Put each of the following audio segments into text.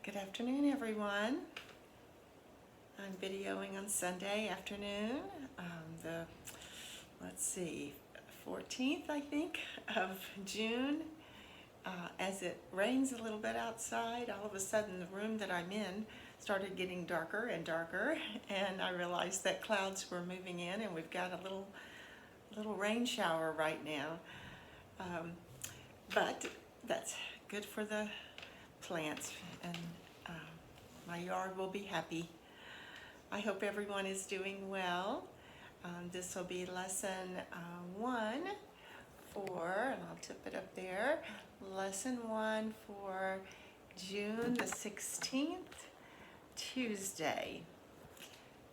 Good afternoon, everyone. I'm videoing on Sunday afternoon, the, let's see, 14th, I think, of June. As it rains a little bit outside, all of a sudden the room that I'm in started getting darker and darker, and I realized that clouds were moving in, and we've got a little rain shower right now. But that's good for the plants, and my yard will be happy. I hope everyone is doing well. This will be lesson 1 for, and I'll tip it up there, lesson 1 for June the 16th, Tuesday.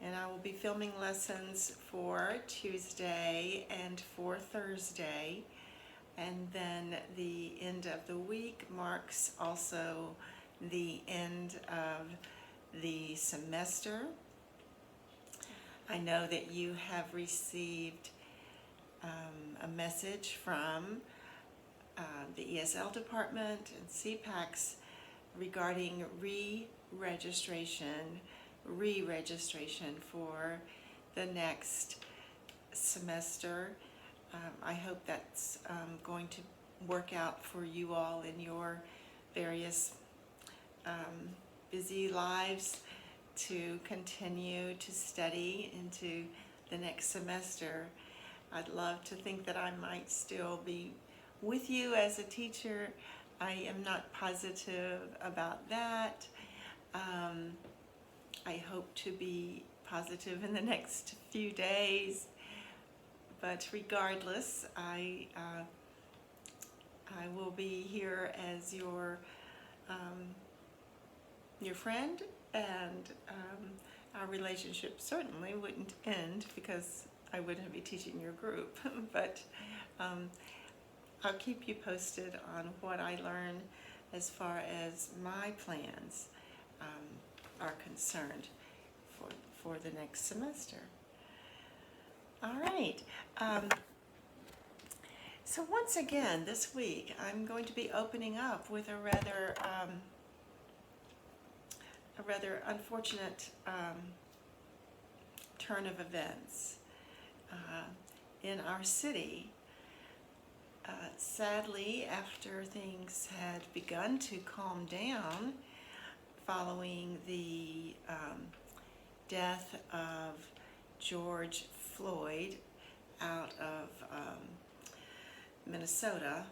And I will be filming lessons for Tuesday and for Thursday. And then the end of the week marks also the end of the semester. I know that you have received a message from the ESL department and CPACs regarding re-registration for the next semester. I hope that's going to work out for you all in your various busy lives to continue to study into the next semester. I'd love to think that I might still be with you as a teacher. I am not positive about that. I hope to be positive in the next few days. But regardless, I will be here as your friend, and our relationship certainly wouldn't end because I wouldn't be teaching your group. But I'll keep you posted on what I learn as far as my plans are concerned for the next semester. All right. So once again, this week, I'm going to be opening up with a rather unfortunate turn of events in our city. Sadly, after things had begun to calm down following the death of George Floyd out of Minnesota,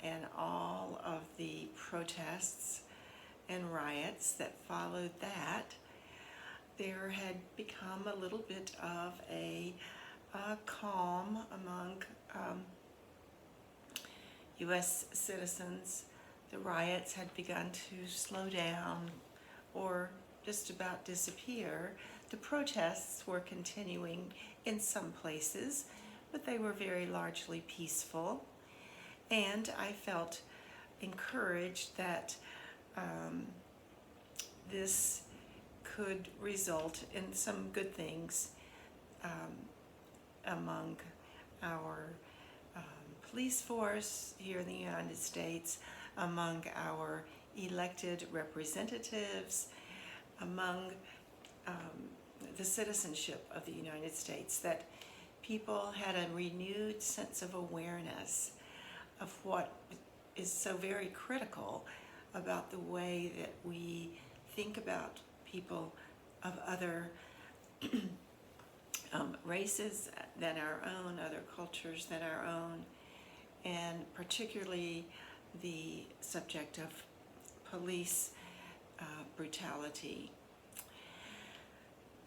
and all of the protests and riots that followed that, there had become a little bit of a calm among U.S. citizens. The riots had begun to slow down or just about disappear. The protests were continuing in some places, but they were very largely peaceful. And I felt encouraged that this could result in some good things among our police force here in the United States, among our elected representatives, among the citizenship of the United States, that people had a renewed sense of awareness of what is so very critical about the way that we think about people of other races than our own, other cultures than our own, and particularly the subject of police brutality.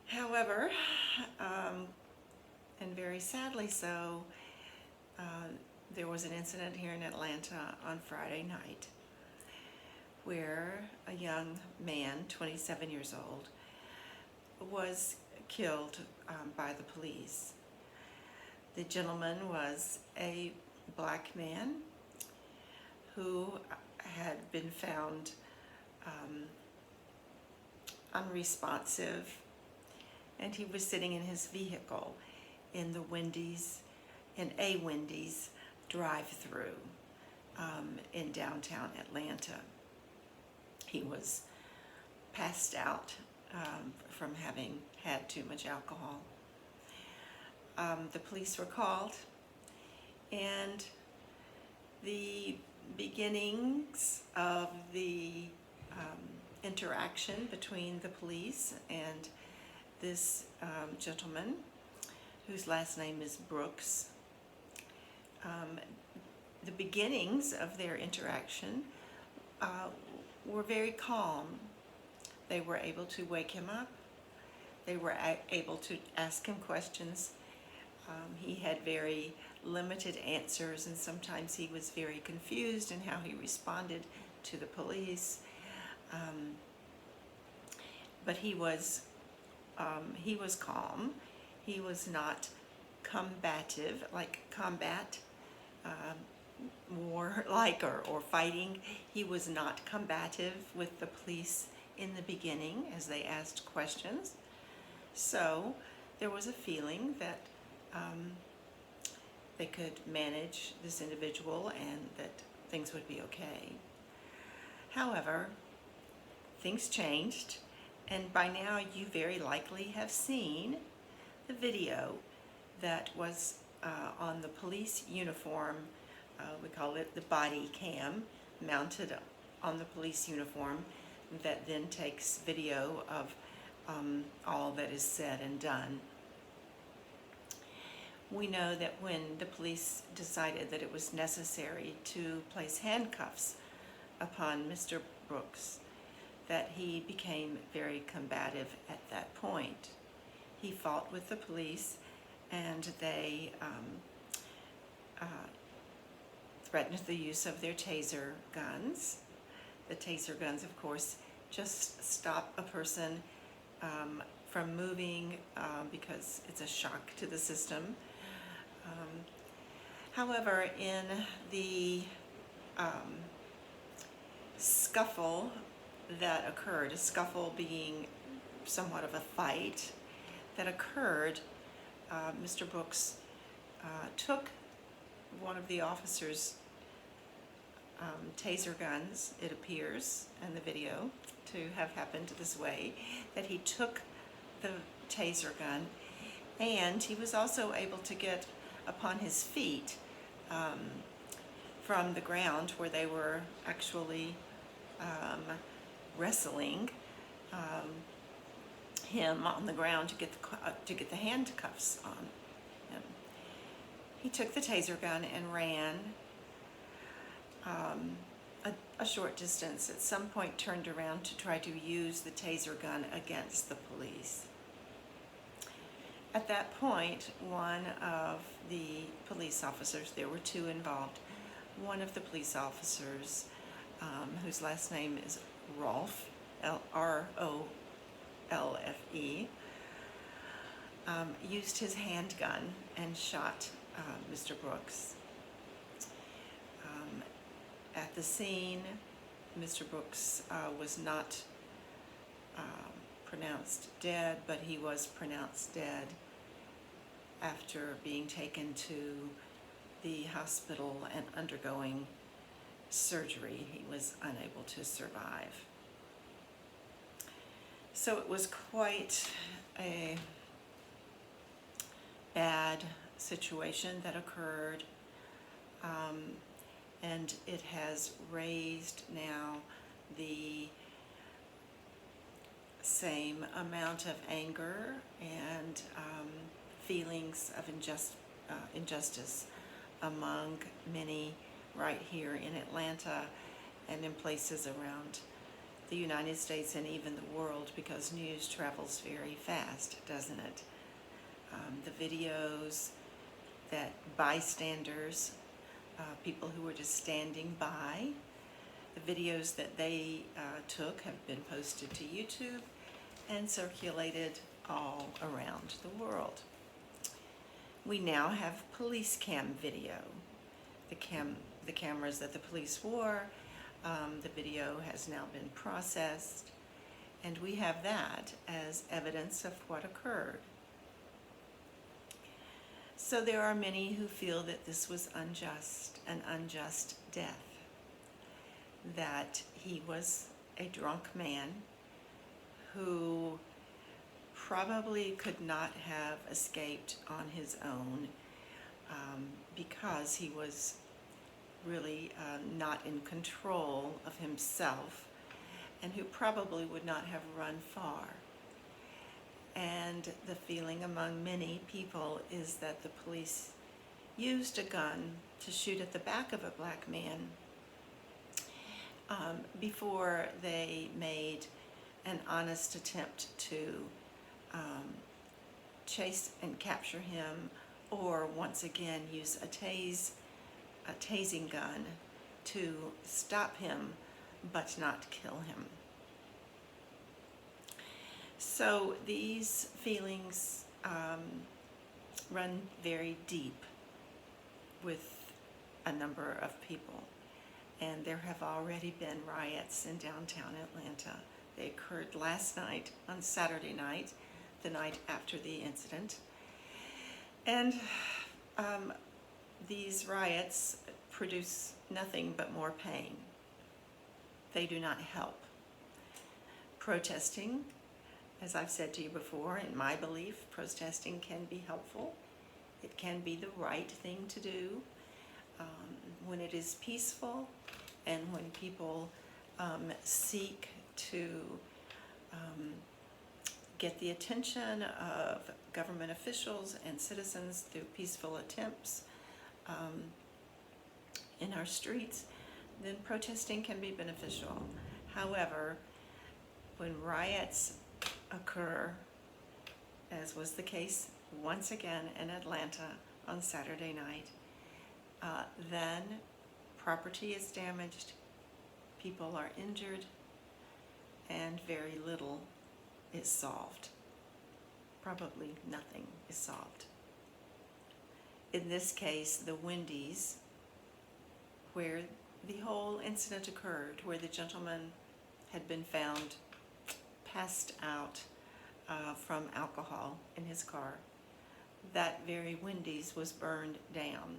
However, and very sadly so, there was an incident here in Atlanta on Friday night where a young man, 27 years old, was killed by the police. The gentleman was a black man who had been found unresponsive, and he was sitting in his vehicle in a Wendy's drive-through in downtown Atlanta. He was passed out from having had too much alcohol. The police were called, and the beginnings of the interaction between the police and this gentleman, whose last name is Brooks, the beginnings of their interaction were very calm. They were able to wake him up. They were able to ask him questions. He had very limited answers, and sometimes he was very confused in how he responded to the police. But he was calm. He was not combative, like combat, war like or fighting. He was not combative with the police in the beginning as they asked questions. So there was a feeling that they could manage this individual and that things would be okay. However, things changed, and by now you very likely have seen the video that was on the police uniform. We call it the body cam, mounted on the police uniform, that then takes video of all that is said and done. We know that when the police decided that it was necessary to place handcuffs upon Mr. Brooks, that he became very combative at that point. He fought with the police, and they threatened the use of their taser guns. The taser guns, of course, just stop a person from moving because it's a shock to the system. However, in the scuffle that occurred, a scuffle being somewhat of a fight that occurred, Mr. Brooks took one of the officers' taser guns, it appears in the video to have happened this way, that he took the taser gun, and he was also able to get upon his feet from the ground where they were actually wrestling him on the ground to get the handcuffs on him. He took the taser gun and ran a short distance. At some point turned around to try to use the taser gun against the police. At that point, one of the police officers, there were two involved, one of the police officers, whose last name is Rolfe, R-O-L-F-E, used his handgun and shot Mr. Brooks. At the scene, Mr. Brooks was not pronounced dead, but he was pronounced dead after being taken to the hospital and undergoing surgery. He was unable to survive. So it was quite a bad situation that occurred, and it has raised now the same amount of anger and feelings of injustice among many right here in Atlanta and in places around the United States and even the world, because news travels very fast, doesn't it? The videos that bystanders, people who were just standing by, the videos that they took have been posted to YouTube and circulated all around the world. We now have police cam video. The cameras that the police wore, the video has now been processed, and we have that as evidence of what occurred. So there are many who feel that this was unjust, an unjust death, that he was a drunk man who probably could not have escaped on his own because he was really not in control of himself, and who probably would not have run far. And the feeling among many people is that the police used a gun to shoot at the back of a black man before they made an honest attempt to chase and capture him, or once again use a tasing gun to stop him but not kill him. So these feelings run very deep with a number of people, and there have already been riots in downtown Atlanta. They occurred last night, on Saturday night, the night after the incident. And these riots produce nothing but more pain. They do not help. Protesting, as I've said to you before, in my belief, protesting can be helpful. It can be the right thing to do when it is peaceful and when people seek to get the attention of government officials and citizens through peaceful attempts in our streets, then protesting can be beneficial. However, when riots occur, as was the case once again in Atlanta on Saturday night, then property is damaged, people are injured, and very little is solved. Probably nothing is solved. In this case, the Wendy's, where the whole incident occurred, where the gentleman had been found passed out from alcohol in his car, that very Wendy's was burned down.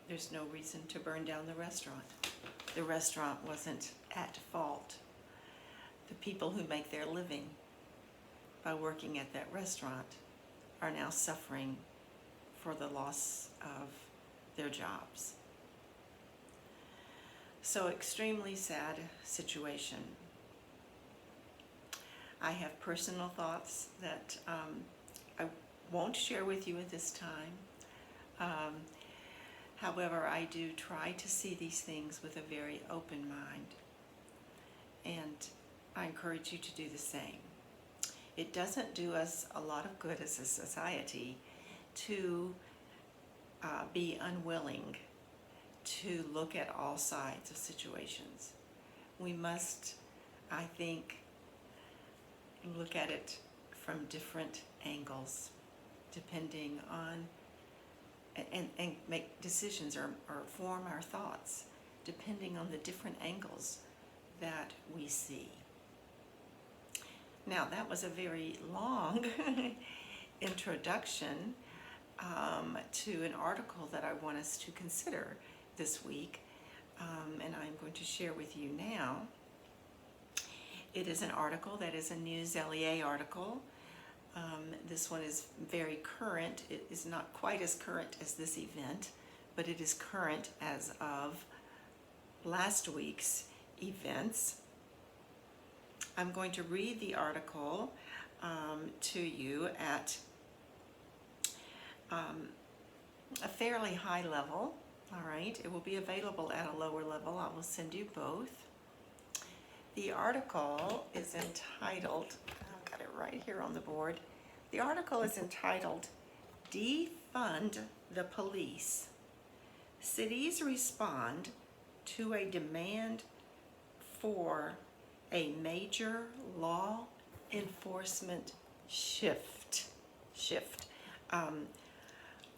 There's no reason to burn down the restaurant. The restaurant wasn't at fault. The people who make their living by working at that restaurant are now suffering for the loss of their jobs. So, extremely sad situation. I have personal thoughts that I won't share with you at this time. However, I do try to see these things with a very open mind, and I encourage you to do the same. It doesn't do us a lot of good as a society to be unwilling to look at all sides of situations. We must, I think, look at it from different angles, depending on, and make decisions or form our thoughts, depending on the different angles that we see. Now, that was a very long introduction to an article that I want us to consider this week, and I'm going to share with you now. It is an article that is a News LEA article. This one is very current. It is not quite as current as this event, but it is current as of last week's events. I'm going to read the article to you at a fairly high level. All right, it will be available at a lower level. I will send you both. The article is entitled, I've got it right here on the board. The article is entitled, "Defund the Police. Cities Respond to a Demand for a Major Law Enforcement Shift."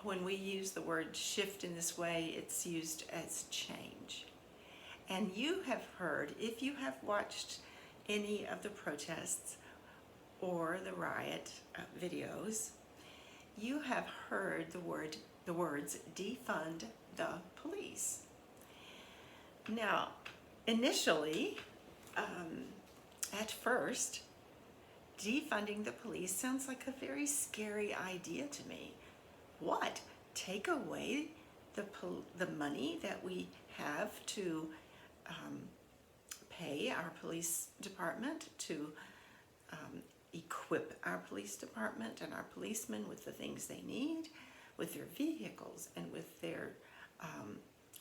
When we use the word shift in this way, it's used as change. And you have heard, if you have watched any of the protests or the riot videos, you have heard the words defund the police. Now, Initially, at first, defunding the police sounds like a very scary idea to me. What? Take away the money that we have to pay our police department, to equip our police department and our policemen with the things they need, with their vehicles and with their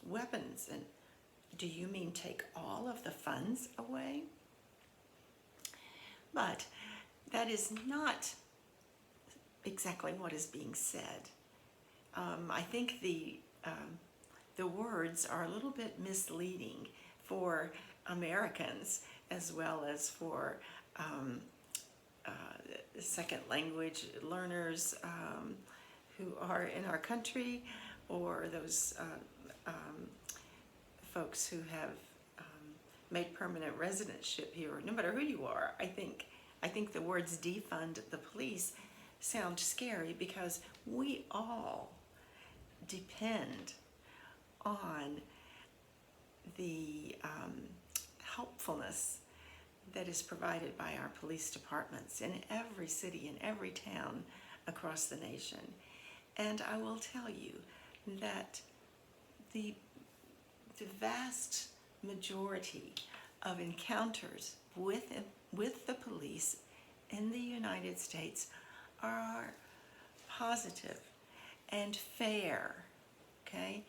weapons. And do you mean take all of the funds away? But that is not exactly what is being said. I think the words are a little bit misleading for Americans as well as for second language learners who are in our country, or those folks who have made permanent residentship here. No matter who you are, I think the words defund the police sound scary because we all depend on the helpfulness that is provided by our police departments in every city and every town across the nation. And I will tell you that the vast majority of encounters with the police in the United States are positive and fair, okay,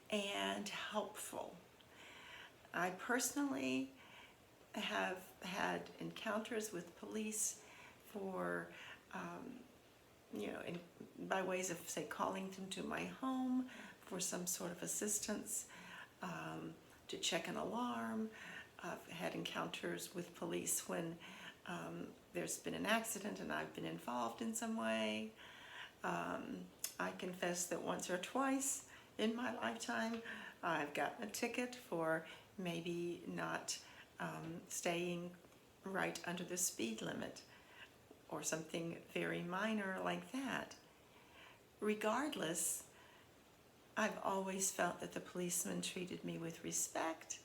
and helpful. I personally have had encounters with police for, by ways of, say, calling them to my home for some sort of assistance, to check an alarm. I've had encounters with police when there's been an accident and I've been involved in some way. I confess that once or twice in my lifetime I've gotten a ticket for maybe not staying right under the speed limit or something very minor like that. Regardless, I've always felt that the policemen treated me with respect,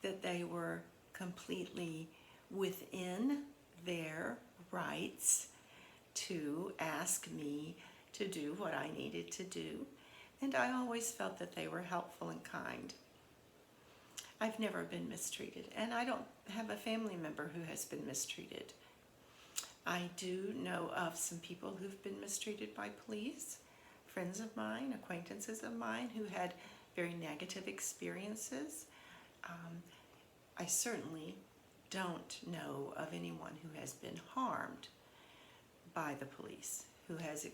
that they were completely within their rights to ask me to do what I needed to do, and I always felt that they were helpful and kind. I've never been mistreated, and I don't have a family member who has been mistreated. I do know of some people who've been mistreated by police, friends of mine, acquaintances of mine who had very negative experiences. I certainly don't know of anyone who has been harmed by the police, who has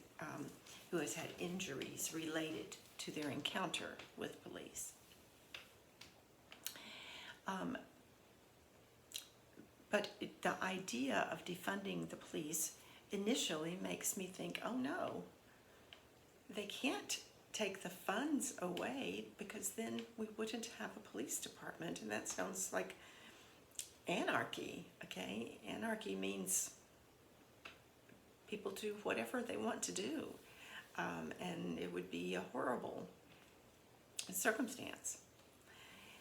had injuries related to their encounter with police. But the idea of defunding the police initially makes me think, oh no, they can't take the funds away because then we wouldn't have a police department, and that sounds like anarchy, okay? Anarchy means people do whatever they want to do, and it would be a horrible circumstance.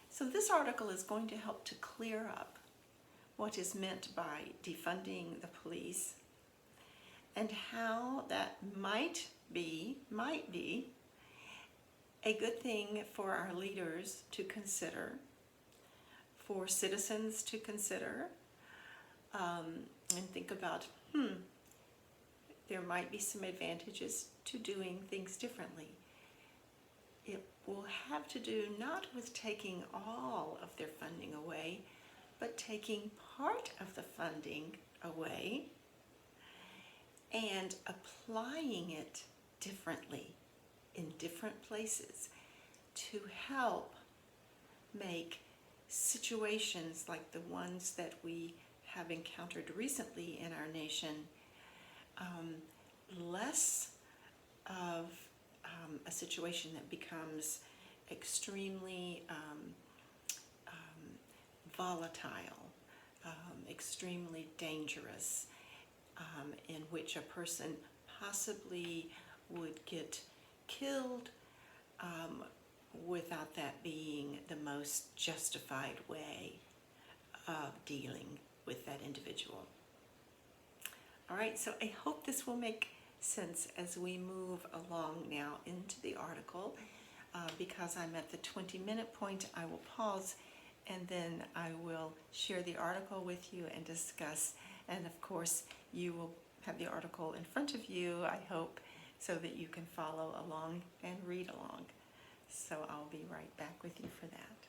So this article is going to help to clear up what is meant by defunding the police and how that might be a good thing for our leaders to consider, for citizens to consider, and think about, there might be some advantages to doing things differently. It will have to do not with taking all of their funding away, but taking part of the funding away and applying it differently in different places to help make situations like the ones that we have encountered recently in our nation less of a situation that becomes extremely volatile, extremely dangerous, in which a person possibly would get killed without that being the most justified way of dealing with that individual. All right, so I hope this will make sense as we move along now into the article. Because I'm at the 20-minute point, I will pause and then I will share the article with you and discuss. And of course, you will have the article in front of you, I hope, so that you can follow along and read along. So I'll be right back with you for that.